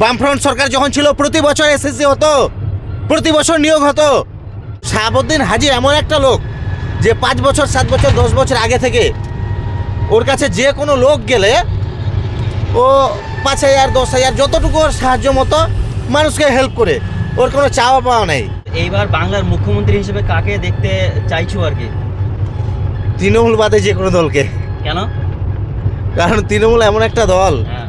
বামফ্রন্ট সরকার যখন ছিল প্রতি বছর এসএসসি হতো, প্রতি বছর নিয়োগ হতো। শাহাবুদ্দিন হাজি এমন একটা লোক যে 5 বছর 7 বছর 10 বছর আগে থেকে ওর কাছে যে কোনো লোক গেলে ও 5,000 10,000 যতটুকু ওর সাহায্য মতো মানুষকে হেল্প করে, ওর কোনো চাওয়া পাওয়া নেই। এইবার বাংলার মুখ্যমন্ত্রী হিসেবে কাকে দেখতে চাইছো আর কি? তৃণমূল বাদে যে কোনো দলকে। কেন? কারণ তৃণমূল এমন একটা দল হ্যাঁ,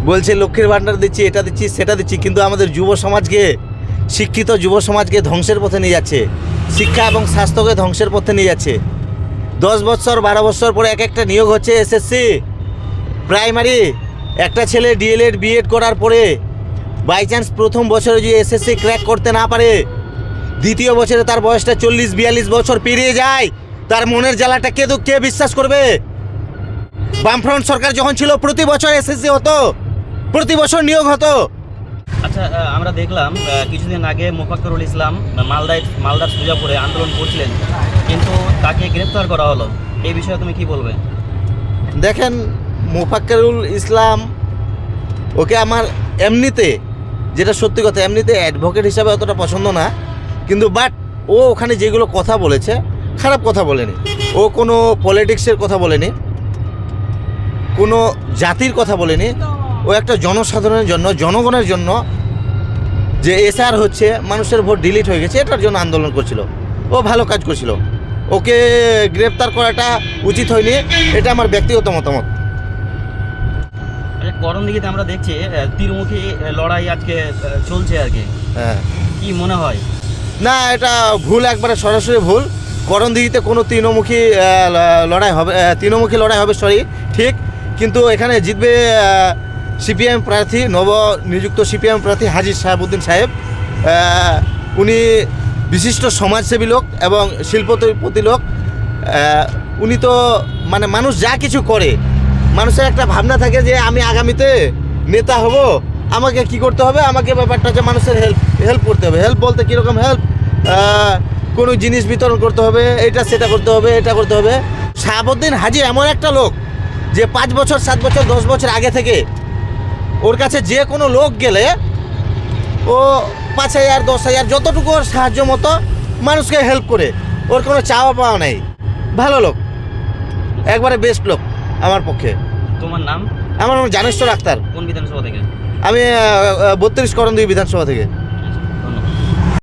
বলছে লক্ষ্মীর ভাণ্ডার দিচ্ছি, এটা দিচ্ছি, সেটা দিচ্ছি, কিন্তু আমাদের যুব সমাজকে, শিক্ষিত যুব সমাজকে ধ্বংসের পথে নিয়ে যাচ্ছে, শিক্ষা এবং স্বাস্থ্যকে ধ্বংসের পথে নিয়ে যাচ্ছে। 10 বছর 12 বছর পরে এক একটা নিয়োগ হচ্ছে এসএসসি প্রাইমারি। একটা ছেলে ডিএলএড বিএড করার পরে বাই চান্স প্রথম বছরে যদি এসএসসি ক্র্যাক করতে না পারে, দ্বিতীয় বছরে তার বয়সটা 40-42 বছর পেরিয়ে যায়, তার মনের জ্বালাটা কে বিশ্বাস করবে? বামফ্রন্ট সরকার যখন ছিল প্রতি বছর এসএসসি হতো, প্রতি বছর নিয়োগ হতো। আচ্ছা, আমরা দেখলাম কিছুদিন আগে মোফাক্করুল ইসলাম মালদার সুজাপুরে আন্দোলন করছিলেন, কিন্তু তাকে গ্রেফতার করা হলো। এই বিষয়ে তুমি কি বলবে? দেখেন, মোফাক্করুল ইসলাম, ওকে আমার এমনিতে, যেটা সত্যি কথা, এমনিতে অ্যাডভোকেট হিসাবে অতটা পছন্দ না, কিন্তু বাট ও ওখানে যেগুলো কথা বলেছে, খারাপ কথা বলেনি। ও কোনো পলিটিক্সের কথা বলেনি, কোনো জাতির কথা বলেনি। ও একটা জনসাধারণের জন্য, জনগণের জন্য যে এসআর হচ্ছে, মানুষের ভোট ডিলিট হয়ে গেছে, এটার জন্য আন্দোলন করছিল। ও ভালো কাজ করছিল, ওকে গ্রেপ্তার করাটা উচিত হয়নি, এটা আমার ব্যক্তিগত মতামত। করণদিঘিতে আমরা দেখছি তীরমুখী লড়াই আজকে চলছে আর কি। হ্যাঁ, কি মনে হয়? না, এটা ভুল, একবারে সরাসরি ভুল। করণদিঘিতে কোনো তৃণমুখী লড়াই হবে, তৃণমুখী লড়াই হবে, সরি, ঠিক, কিন্তু এখানে জিতবে সিপিএম প্রার্থী, নবনিযুক্ত সিপিএম প্রার্থী হাজী শাহাবুদ্দিন সাহেব। উনি বিশিষ্ট সমাজসেবী লোক এবং শিল্পপতি লোক। উনি তো মানে মানুষ যা কিছু করে, মানুষের একটা ভাবনা থাকে যে আমি আগামীতে নেতা হব, আমাকে কি করতে হবে, আমাকে ব্যাপারটা হচ্ছে মানুষের হেল্প করতে হবে। হেল্প বলতে কীরকম হেল্প? কোনো জিনিস বিতরণ করতে হবে, এটা সেটা করতে হবে, এটা করতে হবে। শাহাবুদ্দিন হাজি এমন একটা লোক যে 5 বছর 7 বছর 10 বছর আগে থেকে ওর কাছে যে কোনো লোক গেলে ও 5,000 10,000 যতটুকু ওর সাহায্য মতো মানুষকে হেল্প করে, ওর কোনো চাওয়া পাওয়া নেই। ভালো লোক, একবারে বেস্ট লোক আমার পক্ষে। তোমার নাম? আমার নাম জানেশ্বর আক্তার। কোন বিধানসভা থেকে? আমি 32 করণদিঘি বিধানসভা থেকে।